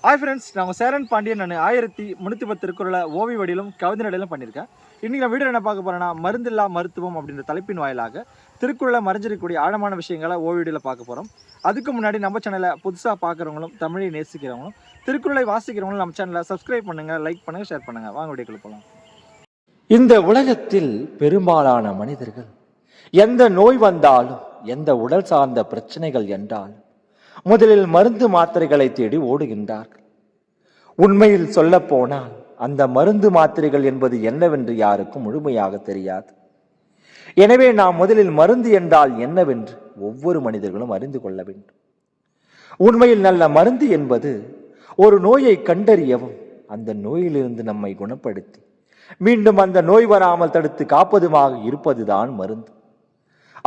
Hi friends, நான் சேரன் பாண்டியன். நான் 1310 திருக்குறளை ஓவி வடியிலும் கவிதை நடையிலும் பண்ணியிருக்கேன். இன்றைக்கி நான் வீடியோ என்ன பார்க்க போகிறேன்னா, மருந்தில்லா மருத்துவம் அப்படின்ற தலைப்பின் வாயிலாக திருக்குறளை மறைஞ்சிருக்கக்கூடிய ஆழமான விஷயங்களை ஓவி வடியில் பார்க்க போகிறோம். அதுக்கு முன்னாடி நம்ம சேனலை புதுசாக பார்க்குறவங்களும் தமிழை நேசிக்கிறவங்களும் திருக்குறளை வாசிக்கிறவங்களும் நம்ம சேனலை சப்ஸ்கிரைப் பண்ணுங்கள், லைக் பண்ணுங்கள், ஷேர் பண்ணுங்கள். வாங்க வீடியோக்குள்ள போகலாம். இந்த உலகத்தில் பெரும்பாலான மனிதர்கள் எந்த நோய் வந்தாலும், எந்த உடல் சார்ந்த பிரச்சனைகள் என்றாலும் முதலில் மருந்து மாத்திரைகளை தேடி ஓடுகின்றார்கள். உண்மையில் சொல்ல போனால் அந்த மருந்து மாத்திரைகள் என்பது என்னவென்று யாருக்கும் முழுமையாக தெரியாது. எனவே நாம் முதலில் மருந்து என்றால் என்னவென்று ஒவ்வொரு மனிதர்களும் அறிந்து கொள்ள வேண்டும். உண்மையில் நல்ல மருந்து என்பது ஒரு நோயை கண்டறியவும் அந்த நோயிலிருந்து நம்மை குணப்படுத்தி மீண்டும் அந்த நோய் வராமல் தடுத்து காப்பதுமாக இருப்பதுதான் மருந்து.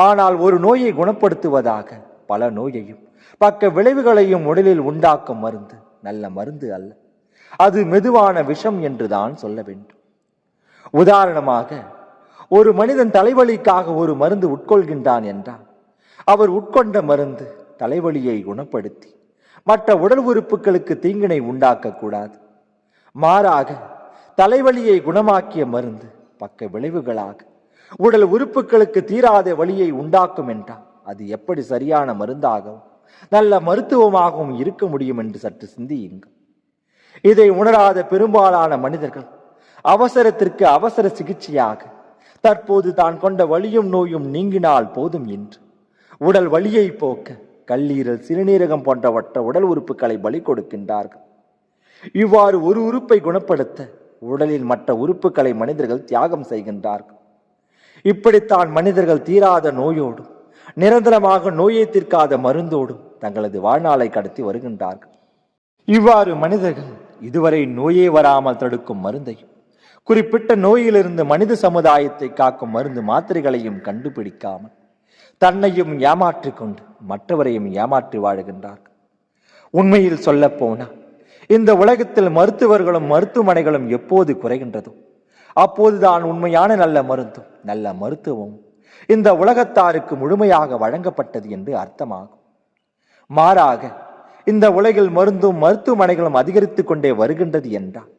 ஆனால் ஒரு நோயை குணப்படுத்துவதாக பல நோயையும் பக்க விளைவுகளையும் உடலில் உண்டாக்கும் மருந்து நல்ல மருந்து அல்ல. அது மெதுவான விஷம் என்றுதான் சொல்ல வேண்டும். உதாரணமாக, ஒரு மனிதன் தலைவலிக்காக ஒரு மருந்து உட்கொள்கின்றான் என்றால் அவர் உட்கொண்ட மருந்து தலைவலியை குணப்படுத்தி மற்ற உடல் உறுப்புகளுக்கு தீங்கினை உண்டாக்க கூடாது. மாறாக தலைவலியை குணமாக்கிய மருந்து பக்க விளைவுகளாக உடல் உறுப்புகளுக்கு தீராத வலியை உண்டாக்கும் என்றால் அது எப்படி சரியான மருந்தாகவும் நல்ல மருத்துவமாகவும் இருக்க முடியும் என்று சற்று சிந்தியுங்கள். இதை உணராத பெரும்பாலான மனிதர்கள் அவசரத்திற்கு அவசர சிகிச்சையாக தற்போது தான் கொண்ட வலியும் நோயும் நீங்கினால் போதும் என்று உடல் வலியை போக்க கல்லீரல், சிறுநீரகம் போன்றவற்ற உடல் உறுப்புகளை பலி கொடுக்கின்றார்கள். இவ்வாறு ஒரு உறுப்பை குணப்படுத்த உடலில் மற்ற உறுப்புகளை மனிதர்கள் தியாகம் செய்கின்றார்கள். இப்படித்தான் மனிதர்கள் தீராத நோயோடும் நிரந்தரமாக நோயை தீர்க்காத மருந்தோடும் தங்களது வாழ்நாளை கடத்தி வருகின்றார்கள். இவ்வாறு மனிதர்கள் இதுவரை நோயே வராமல் தடுக்கும் மருந்தையும் குறிப்பிட்ட நோயிலிருந்து மனித சமுதாயத்தை காக்கும் மருந்து மாத்திரைகளையும் கண்டுபிடிக்காமல் தன்னையும் ஏமாற்றிக் கொண்டு மற்றவரையும் ஏமாற்றி வாழுகின்றார்கள். உண்மையில் சொல்ல போனால் இந்த உலகத்தில் மருத்துவர்களும் மருத்துவமனைகளும் எப்போது குறைகின்றதோ அப்போதுதான் உண்மையான நல்ல மருந்தும் நல்ல மருத்துவமும் இந்த உலகத்தாருக்கு முழுமையாக வழங்கப்பட்டது என்று அர்த்தமாகும். மாறாக இந்த உலகில் மருந்தும் மருத்துவமனைகளும் அதிகரித்துக் கொண்டே வருகின்றது என்றால்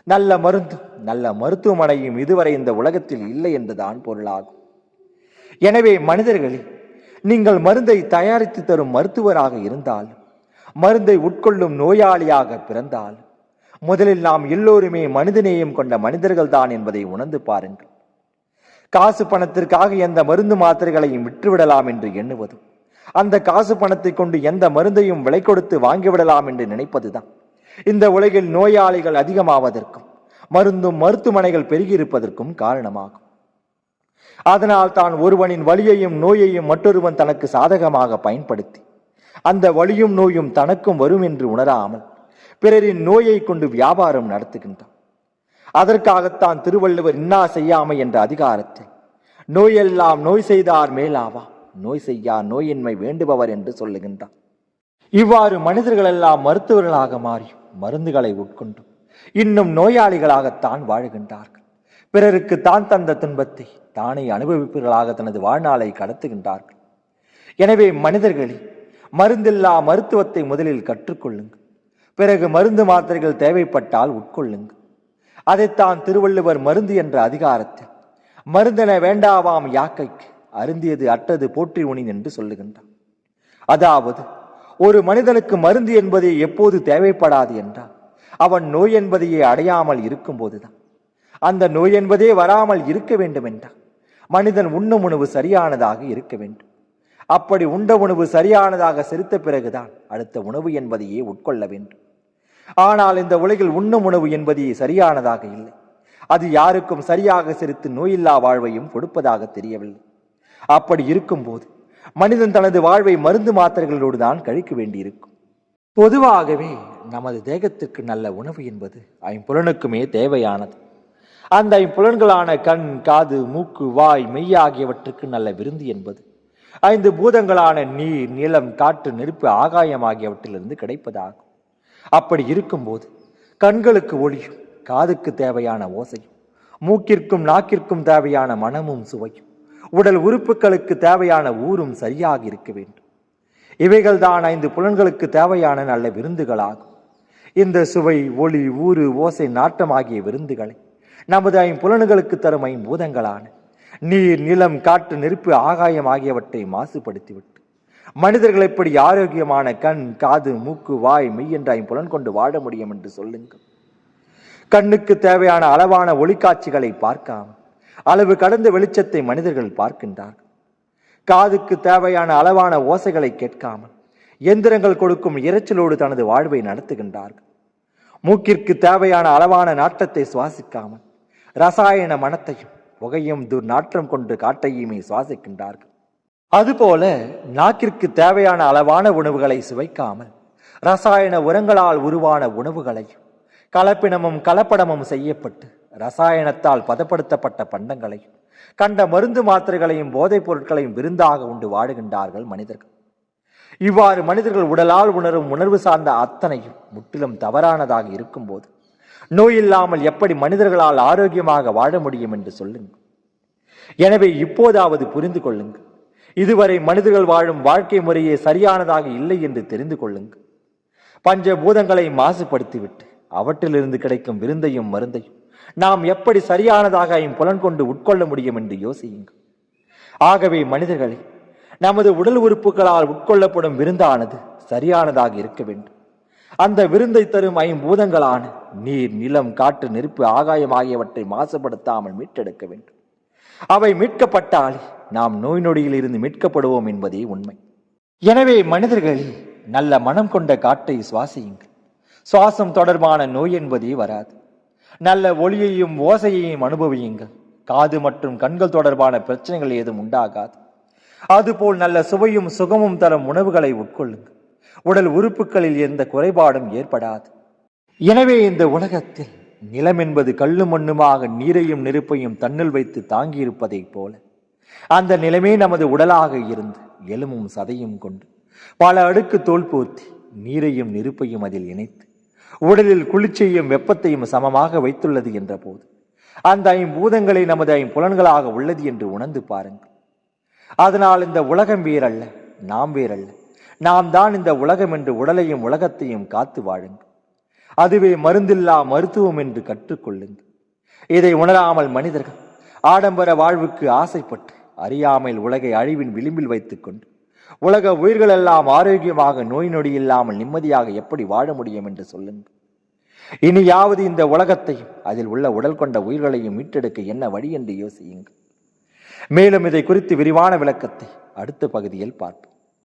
நல்ல மருந்தும் நல்ல மருத்துவமனையும் இதுவரை இந்த உலகத்தில் இல்லை என்றுதான் பொருளாகும். எனவே மனிதர்களே, நீங்கள் மருந்தை தயாரித்து தரும் மருத்துவராக இருந்தாலும் மருந்தை உட்கொள்ளும் நோயாளியாக பிறந்தாலும் முதலில் நாம் எல்லோருமே மனிதநேயம் கொண்ட மனிதர்கள் தான் என்பதை உணர்ந்து பாருங்கள். காசு பணத்திற்காக எந்த மருந்து மாத்திரைகளையும் விற்றுவிடலாம் என்று எண்ணுவதும் அந்த காசு பணத்தை கொண்டு எந்த மருந்தையும் விலை கொடுத்து வாங்கிவிடலாம் என்று நினைப்பதுதான் இந்த உலகில் நோயாளிகள் அதிகமாவதற்கும் மருந்தும் மருத்துவமனைகள் பெருகியிருப்பதற்கும் காரணமாகும். அதனால் தான் ஒருவனின் வலியையும் நோயையும் மற்றொருவன் தனக்கு சாதகமாக பயன்படுத்தி அந்த வலியும் நோயும் தனக்கும் வரும் என்று உணராமல் பிறரின் நோயை கொண்டு வியாபாரம் நடத்துகின்றான். அதற்காகத்தான் திருவள்ளுவர் இன்னா செய்யாமை என்ற அதிகாரத்தில் நோயெல்லாம் நோய் செய்தார் மேலாவா, நோய் செய்யா நோயின்மை வேண்டுபவர் என்று சொல்லுகின்றார். இவ்வாறு மனிதர்கள் எல்லாம் மருத்துவர்களாக மாறி மருந்துகளை உட்கொண்டும் இன்னும் நோயாளிகளாகத்தான் வாழுகின்றார்கள். பிறருக்கு தான் தந்த துன்பத்தை தானே அனுபவிப்பவர்களாக தனது வாழ்நாளை கடத்துகின்றார்கள். எனவே மனிதர்களே, மருந்தில்லா மருத்துவத்தை முதலில் கற்றுக்கொள்ளுங்கள். பிறகு மருந்து மாத்திரைகள் தேவைப்பட்டால் உட்கொள்ளுங்கள். அதைத்தான் திருவள்ளுவர் மருந்து என்ற அதிகாரத்தில் மருந்தென வேண்டாவாம் யாக்கைக்கு அருந்தியது அற்றது போற்றி உணின் என்று சொல்லுகின்றார். அதாவது ஒரு மனிதனுக்கு மருந்து என்பதே எப்போது தேவைப்படாது என்றால் அவன் நோய் என்பதையே அடையாமல் இருக்கும் போதுதான். அந்த நோய் என்பதே வராமல் இருக்க வேண்டும் என்றால் மனிதன் உண்ணும் உணவு சரியானதாக இருக்க வேண்டும். அப்படி உண்ட உணவு சரியானதாக செரித்த பிறகுதான் அடுத்த உணவு என்பதையே உட்கொள்ள வேண்டும். ஆனால் இந்த உலகில் உண்ணும் உணவு என்பதே சரியானதாக இல்லை. அது யாருக்கும் சரியாக செரித்து நோயில்லா வாழ்வையும் கொடுப்பதாக தெரியவில்லை. அப்படி இருக்கும்போது மனிதன் தனது வாழ்வை மருந்து மாத்திரைகளோடு தான் கழிக்க வேண்டியிருக்கும். பொதுவாகவே நமது தேகத்திற்கு நல்ல உணவு என்பது ஐம்புலனுக்குமே தேவையானது. அந்த ஐம்புலன்களான கண், காது, மூக்கு, வாய், மெய் ஆகியவற்றுக்கு நல்ல விருந்து என்பது 5 பூதங்களான நீர், நிலம், காற்று, நெருப்பு, ஆகாயம் ஆகியவற்றிலிருந்து கிடைப்பதாகும். அப்படி இருக்கும்போது கண்களுக்கு ஒளியும், காதுக்கு தேவையான ஓசையும், மூக்கிற்கும் நாக்கிற்கும் தேவையான மனமும் சுவையும், உடல் உறுப்புகளுக்கு தேவையான ஊரும் சரியாக இருக்க வேண்டும். இவைகள்தான் 5 புலன்களுக்கு தேவையான நல்ல விருந்துகளாகும். இந்த சுவை, ஒளி, ஊறு, ஓசை, நாட்டம் ஆகிய விருந்துகளை நமது ஐம்புலன்களுக்கு தரும் ஐம்பூதங்களான நீர், நிலம், காற்று, நெருப்பு, ஆகாயம் ஆகியவற்றை மாசுபடுத்திவிட்டு மனிதர்கள் எப்படி ஆரோக்கியமான கண், காது, மூக்கு, வாய், மெய் என்ற ஐம்புலன் கொண்டு வாழ முடியும் என்று சொல்லுங்கள். கண்ணுக்கு தேவையான அளவான ஒளிக்காட்சிகளை பார்க்காமல் அளவு கடந்த வெளிச்சத்தை மனிதர்கள் பார்க்கின்றார்கள். காதுக்கு தேவையான அளவான ஓசைகளை கேட்காமல் எந்திரங்கள் கொடுக்கும் இரைச்சலோடு தனது வாழ்வை நடத்துகின்றார்கள். மூக்கிற்கு தேவையான அளவான நாற்றத்தை சுவாசிக்காமல் ரசாயன மனத்தையும் புகையும் துர்நாற்றம் கொண்டு காட்டையுமே சுவாசிக்கின்றார்கள். அதுபோல நாக்கிற்கு தேவையான அளவான உணவுகளை சுவைக்காமல் ரசாயன உரங்களால் உருவான உணவுகளையும் கலப்பினமும் கலப்படமும் செய்யப்பட்டு ரசாயனத்தால் பதப்படுத்தப்பட்ட பண்டங்களையும் கண்ட மருந்து மாத்திரைகளையும் போதைப் பொருட்களையும் விருந்தாக உண்டு வாழுகின்றார்கள் மனிதர்கள். இவ்வாறு மனிதர்கள் உடலால் உணரும் உணர்வு சார்ந்த அத்தனையும் முற்றிலும் தவறானதாக இருக்கும்போது நோய் இல்லாமல் எப்படி மனிதர்களால் ஆரோக்கியமாக வாழ முடியும் என்று சொல்லுங்கள். எனவே இப்போதாவது புரிந்து கொள்ளுங்கள். இதுவரை மனிதர்கள் வாழும் வாழ்க்கை முறையே சரியானதாக இல்லை என்று தெரிந்து கொள்ளுங்கள். பஞ்சபூதங்களை மாசுபடுத்திவிட்டு அவற்றிலிருந்து கிடைக்கும் விருந்தையும் மருந்தையும் நாம் எப்படி சரியானதாக புலன் கொண்டு உட்கொள்ள முடியும் என்று யோசியுங்கள். ஆகவே மனிதர்களே, நமது உடல் உறுப்புகளால் உட்கொள்ளப்படும் விருந்தானது சரியானதாக இருக்க வேண்டும். அந்த விருந்தை தரும் ஐம்பூதங்களான நீர், நிலம், காற்று, நெருப்பு, ஆகாயம் ஆகியவற்றை மாசுபடுத்தாமல் மீட்டெடுக்க வேண்டும். அவை மீட்கப்பட்டாலே நாம் நோய் நொடியில் இருந்து மீட்கப்படுவோம் என்பதே உண்மை. எனவே மனிதர்களே, நல்ல மனம் கொண்ட காற்றை சுவாசியுங்கள். சுவாசம் தொடர்பான நோய் என்பதே வராது. நல்ல ஒளியையும் ஓசையையும் அனுபவியுங்கள். காது மற்றும் கண்கள் தொடர்பான பிரச்சனைகள் ஏதும் உண்டாகாது. அதுபோல் நல்ல சுவையும் சுகமும் தரும் உணவுகளை உட்கொள்ளுங்கள். உடல் உறுப்புகளில் எந்த குறைபாடும் ஏற்படாது. எனவே இந்த உலகத்தில் நிலம் என்பது கல்லு மண்ணுமாக நீரையும் நெருப்பையும் தன்னில் வைத்து தாங்கியிருப்பதைப் போல அந்த நிலமே நமது உடலாக இருந்து எலும்பும் சதையும் கொண்டு பல அடுக்கு தோல் போர்த்தி நீரையும் நெருப்பையும் அதில் இணைத்து உடலில் குளிர்ச்சியையும் வெப்பத்தையும் சமமாக வைத்துள்ளது என்ற போது அந்த ஐம்பூதங்களை நமது ஐம்புலன்களாக உள்ளது என்று உணர்ந்து பாருங்கள். அதனால் இந்த உலகம் வேறல்ல, நாம் வேறல்ல, நாம் தான் இந்த உலகம் என்று உடலையும் உலகத்தையும் காத்து வாழுங்கள். அதுவே மருந்தில்லா மருத்துவம் என்று கற்றுக்கொள்ளுங்கள். இதை உணராமல் மனிதர்கள் ஆடம்பர வாழ்வுக்கு ஆசைப்பட்டு அறியாமல் உலகை அழிவின் விளிம்பில் வைத்துக் கொண்டு உலக உயிர்கள் எல்லாம் ஆரோக்கியமாக நோய் நொடி இல்லாமல் நிம்மதியாக எப்படி வாழ முடியும் என்று சொல்லுங்கள். இனியாவது இந்த உலகத்தையும் அதில் உள்ள உடல் கொண்ட உயிர்களையும் மீட்டெடுக்க என்ன வழி என்று யோசியுங்கள். மேலும் இதை குறித்து விரிவான விளக்கத்தை அடுத்த பகுதியில் பார்ப்போம்.